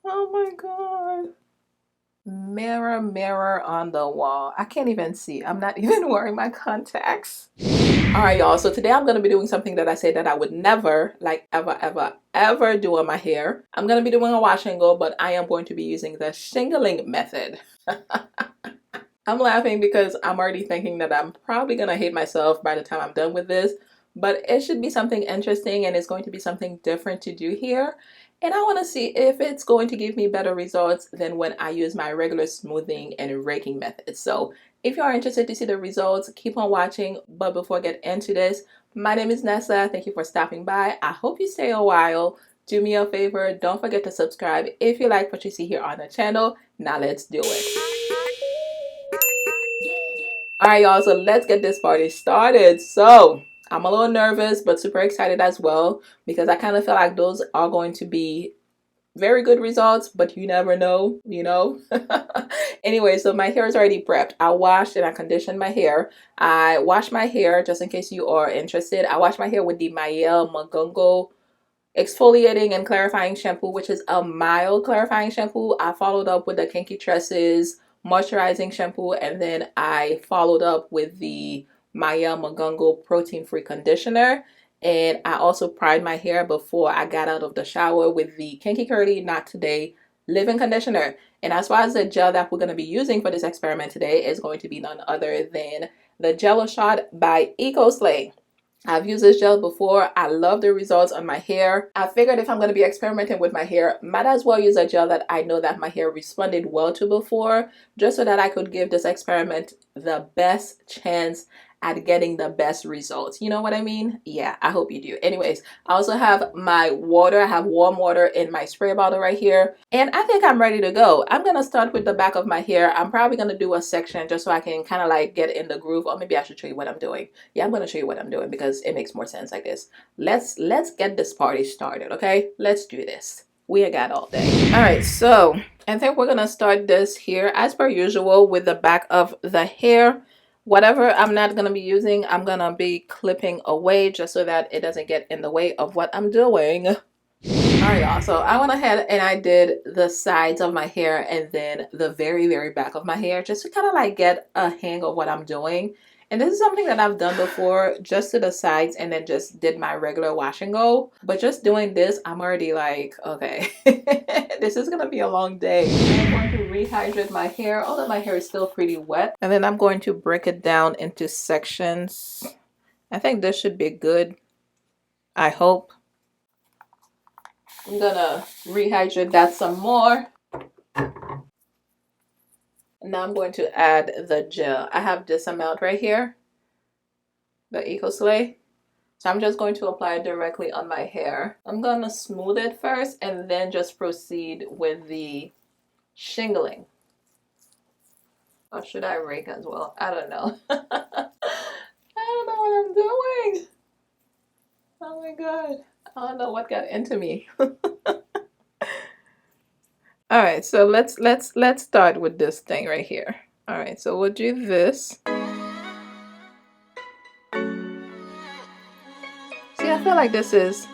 Oh my God. Mirror, mirror on the wall. I can't even see. I'm not even wearing my contacts. All right, y'all. So today I'm going to be doing something that I say that I would never, like ever, ever, ever do on my hair. I'm going to be doing a wash and go, but I am going to be using the shingling method. I'm laughing because I'm already thinking that I'm probably going to hate myself by the time I'm done with this, but it should be something interesting and it's going to be something different to do here. And I want to see if it's going to give me better results than when I use my regular smoothing and raking method. So if you are interested to see the results, keep on watching. But before I get into this, my name is Nessa. Thank you for stopping by. I hope you stay a while. Do me a favor, don't forget to subscribe if you like what you see here on the channel. Now let's do it. Alright, y'all, so let's get this party started. So I'm a little nervous but super excited as well because I kind of feel like those are going to be very good results, but you never know, you know. Anyway, so my hair is already prepped. I washed and I conditioned my hair. I washed my hair, just in case you are interested, I washed my hair with the Mayel Magungo exfoliating and clarifying shampoo, which is a mild clarifying shampoo. I followed up with the Kinky Tresses moisturizing shampoo, and then I followed up with the Maya Magungo protein free conditioner. And I also pried my hair before I got out of the shower with the Kinky Curly Not Today leave-in conditioner. And as far as the gel that we're going to be using for this experiment today is going to be none other than the Jello Shot by EcoSlay. I've used this gel before. I love the results on my hair. I figured if I'm going to be experimenting with my hair, might as well use a gel that I know that my hair responded well to before, just so that I could give this experiment the best chance at getting the best results. You know what I mean? Yeah, I hope you do. Anyways, I also have my water. I have warm water in my spray bottle right here. And I think I'm ready to go. I'm going to start with the back of my hair. I'm probably going to do a section just so I can kind of like get in the groove. Or maybe I should show you what I'm doing. Yeah, I'm going to show you what I'm doing because it makes more sense like this. Let's get this party started, okay? Let's do this. We got all day. All right, so I think we're going to start this here as per usual with the back of the hair. Whatever I'm not going to be using, I'm going to be clipping away just so that it doesn't get in the way of what I'm doing. Alright, y'all, so I went ahead and I did the sides of my hair and then the very, very back of my hair just to kind of like get a hang of what I'm doing. And this is something that I've done before, just to the sides, and then just did my regular wash and go. But just doing this, I'm already like, okay, this is going to be a long day. I'm going to rehydrate my hair, although my hair is still pretty wet. And then I'm going to break it down into sections. I think this should be good. I hope. I'm gonna rehydrate that some more. Now I'm going to add the gel. I have this amount right here, the EcoSlay. So I'm just going to apply it directly on my hair. I'm gonna smooth it first and then just proceed with the shingling. Or should I rake as well? I don't know. I don't know what I'm doing. Oh my God. I don't know what got into me. All right, so let's start with this thing right here. All right, so we'll do this. See, I feel like this is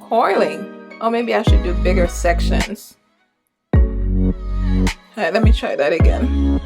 coiling. Or maybe I should do bigger sections. All right, let me try that again.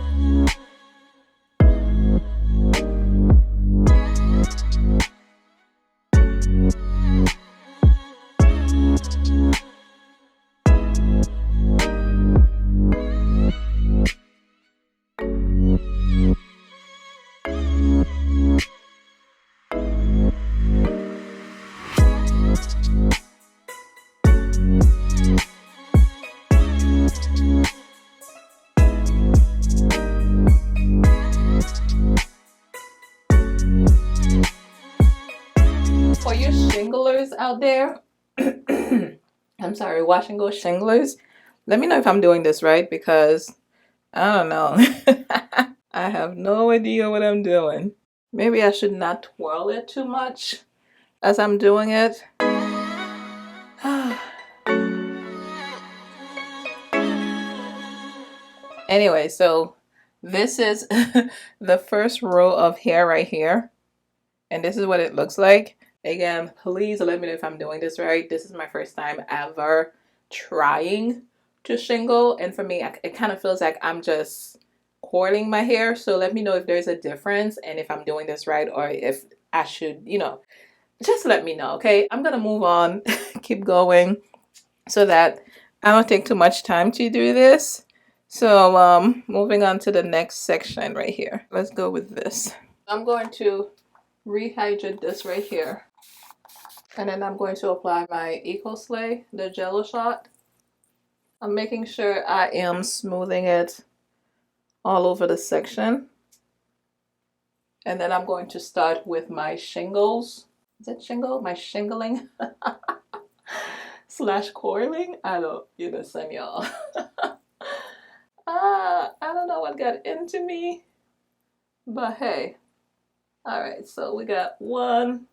For you shinglers out there, I'm sorry, wash and go shinglers, let me know if I'm doing this right because I don't know. I have no idea what I'm doing. Maybe I should not twirl it too much as I'm doing it. Anyway, so this is the first row of hair right here. And this is what it looks like. Again, please let me know if I'm doing this right. This is my first time ever trying to shingle, and for me, it kind of feels like I'm just coiling my hair. So let me know if there's a difference and if I'm doing this right, or if I should, just let me know, okay? I'm gonna move on, keep going, so that I don't take too much time to do this. So moving on to the next section right here. Let's go with this. I'm going to rehydrate this right here. And then I'm going to apply my Eco Slay, the Jello shot. I'm making sure I am smoothing it all over the section. And then I'm going to start with my shingles. Is it shingle? My shingling slash coiling? I don't understand, y'all. I don't know what got into me, but hey. All right, so we got one.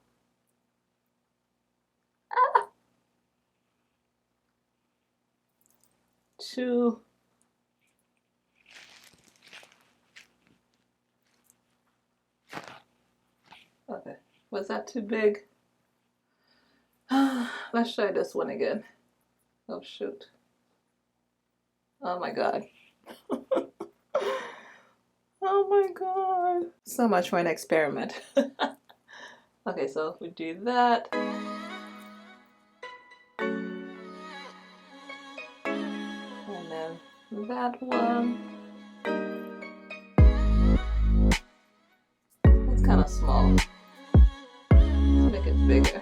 Two. Okay, was that too big? Let's try this one again. Oh shoot. Oh my god. Oh my god. So much for an experiment. Okay, so if we do that. And then that one. It's kind of small. Let's make it bigger.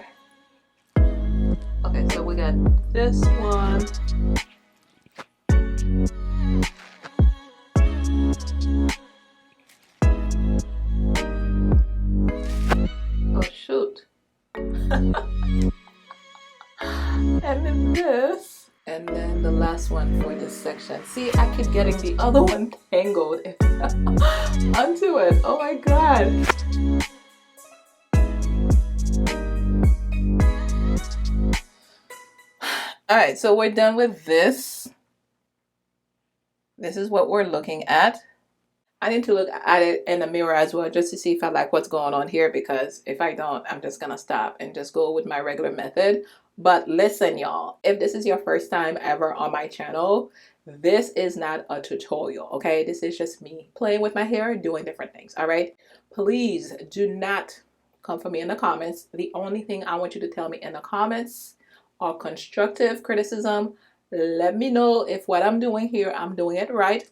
Okay, so we got this one. Oh shoot. And then this. And then the last one for this section. See, I keep getting the other one tangled onto it. Oh my god. Alright, so we're done with this. This is what we're looking at. I need to look at it in the mirror as well, just to see if I like what's going on here, because if I don't, I'm just gonna stop and just go with my regular method. But listen, y'all, if this is your first time ever on my channel, this is not a tutorial, okay? This is just me playing with my hair, doing different things, all right? Please do not come for me in the comments. The only thing I want you to tell me in the comments are constructive criticism. Let me know if what I'm doing here, I'm doing it right,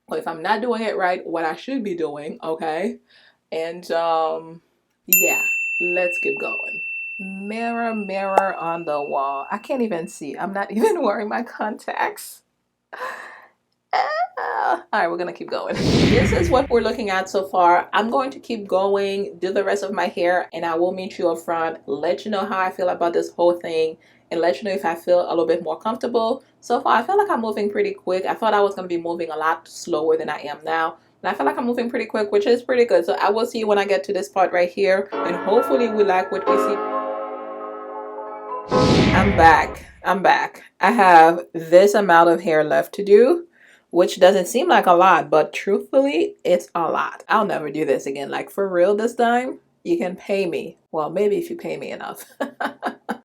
or if I'm not doing it right, what I should be doing, okay? And yeah, let's keep going. Mirror, mirror on the wall. I can't even see. I'm not even wearing my contacts. All right, we're gonna keep going. This is what we're looking at so far. I'm going to keep going, do the rest of my hair, and I will meet you up front, let you know how I feel about this whole thing, and let you know if I feel a little bit more comfortable. So far, I feel like I'm moving pretty quick. I thought I was gonna be moving a lot slower than I am now, and I feel like I'm moving pretty quick, which is pretty good. So I will see you when I get to this part right here, and hopefully we like what we see. I'm back. I have this amount of hair left to do, which doesn't seem like a lot, but truthfully, it's a lot. I'll never do this again. Like, for real this time, you can pay me. Well, maybe if you pay me enough.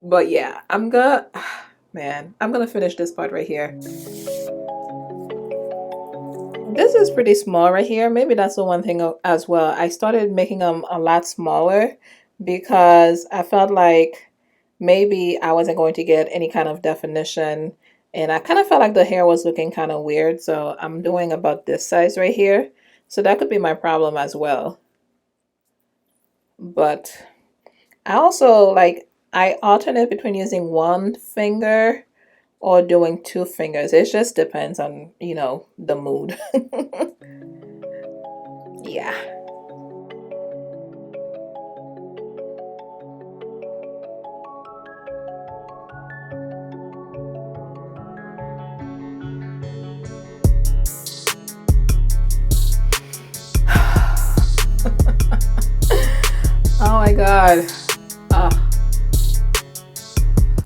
But yeah, I'm gonna finish this part right here. This is pretty small right here. Maybe that's the one thing as well. I started making them a lot smaller because I felt like maybe I wasn't going to get any kind of definition, and I kind of felt like the hair was looking kind of weird, so I'm doing about this size right here. So that could be my problem as well. But I also I alternate between using one finger or doing two fingers. It just depends on, the mood. Yeah. Oh my god.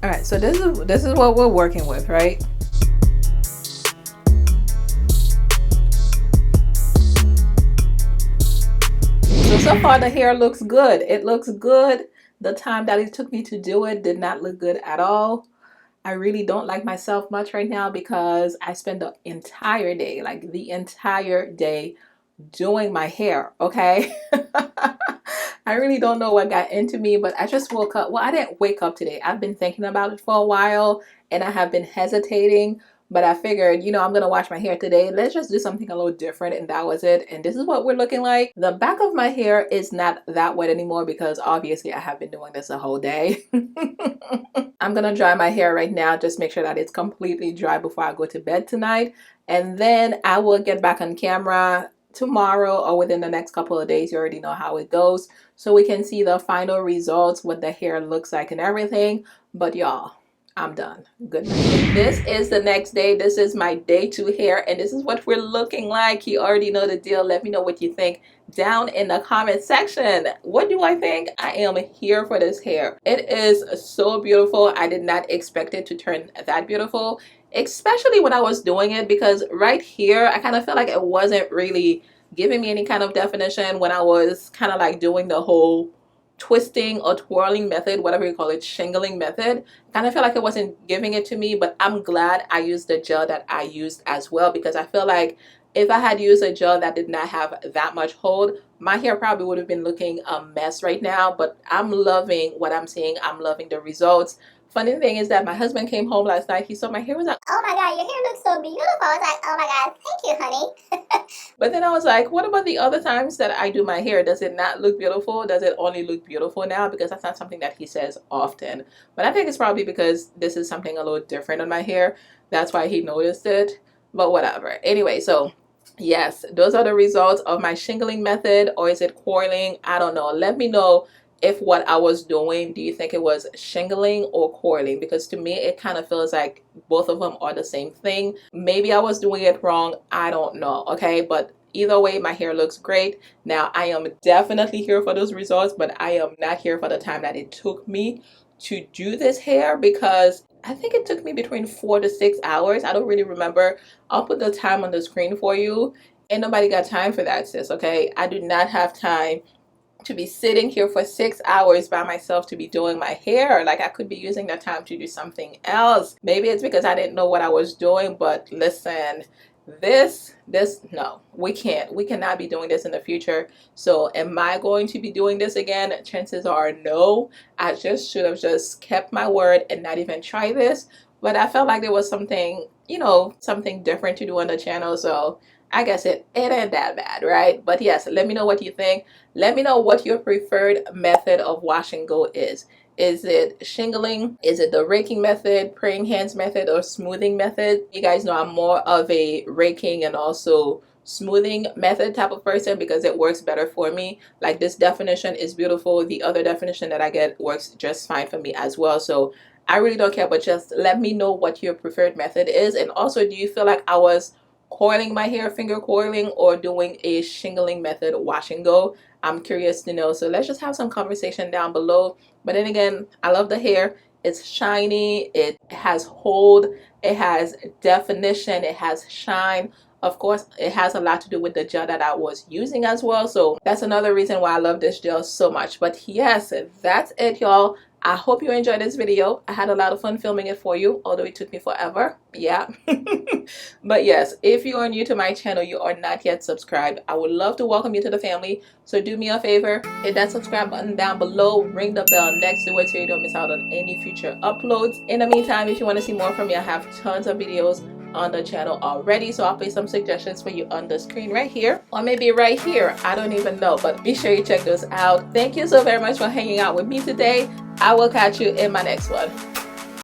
All right, so this is what we're working with, right? So far the hair looks good. It looks good. The time that it took me to do it did not look good at all. I really don't like myself much right now because I spent the entire day, like the entire day, doing my hair, okay? I really don't know what got into me, but I just woke up. Well, I didn't wake up today. I've been thinking about it for a while and I have been hesitating, but I figured, I'm going to wash my hair today. Let's just do something a little different. And that was it. And this is what we're looking like. The back of my hair is not that wet anymore because obviously I have been doing this the whole day. I'm going to dry my hair right now. Just make sure that it's completely dry before I go to bed tonight. And then I will get back on camera tomorrow or within the next couple of days. You already know how it goes, so we can see the final results, what the hair looks like and everything. But y'all, I'm done. Good night. This is the next day. This is my day 2 hair and this is what we're looking like. You already know the deal. Let me know what you think down in the comment section. What do I think? I am here for this hair. It is so beautiful. I did not expect it to turn that beautiful, especially when I was doing it, because right here I kind of felt like it wasn't really giving me any kind of definition when I was kind of like doing the whole twisting or twirling method, whatever you call it, shingling method. Kind of feel like it wasn't giving it to me, but I'm glad I used the gel that I used as well, because I feel like if I had used a gel that did not have that much hold, my hair probably would have been looking a mess right now. But I'm loving what I'm seeing. I'm loving the results. Funny thing is that my husband came home last night. He saw my hair, was like, "Oh my God, your hair looks so beautiful." I was like, "Oh my God, thank you, honey." But then I was like, what about the other times that I do my hair? Does it not look beautiful? Does it only look beautiful now? Because that's not something that he says often. But I think it's probably because this is something a little different on my hair. That's why he noticed it. But whatever. Anyway, so yes, those are the results of my shingling method. Or is it coiling? I don't know. Let me know if what I was doing, do you think it was shingling or coiling? Because to me, it kind of feels like both of them are the same thing. Maybe I was doing it wrong. I don't know. Okay, but either way, my hair looks great. Now, I am definitely here for those results, but I am not here for the time that it took me to do this hair, because I think it took me between 4 to 6 hours. I don't really remember. I'll put the time on the screen for you. Ain't nobody got time for that, sis, okay? I do not have time to be sitting here for 6 hours by myself to be doing my hair. Like, I could be using that time to do something else. Maybe it's because I didn't know what I was doing, but listen, this no, we cannot be doing this in the future. So am I going to be doing this again? Chances are no. I just should have just kept my word and not even try this. But I felt like there was something, something different to do on the channel, so I guess it ain't that bad, right? But yes, let me know what you think. Let me know what your preferred method of wash and go is. Is it shingling? Is it the raking method, praying hands method, or smoothing method? You guys know I'm more of a raking and also smoothing method type of person because it works better for me. Like, this definition is beautiful. The other definition that I get works just fine for me as well. So I really don't care, but just let me know what your preferred method is. And also, do you feel like I was coiling my hair, finger coiling, or doing a shingling method wash and go? I'm curious to know. So let's just have some conversation down below. But then again, I love the hair. It's shiny, it has hold, it has definition, it has shine. Of course, it has a lot to do with the gel that I was using as well. So that's another reason why I love this gel so much. But yes, that's it, y'all. I hope you enjoyed this video. I had a lot of fun filming it for you, although it took me forever. Yeah. But yes, if you are new to my channel, you are not yet subscribed, I would love to welcome you to the family. So do me a favor, hit that subscribe button down below, ring the bell next to it so you don't miss out on any future uploads. In the meantime, if you want to see more from me, I have tons of videos on the channel already, so I'll place some suggestions for you on the screen right here, or maybe right here, I don't even know, but be sure you check those out. Thank you so very much for hanging out with me today. I will catch you in my next one.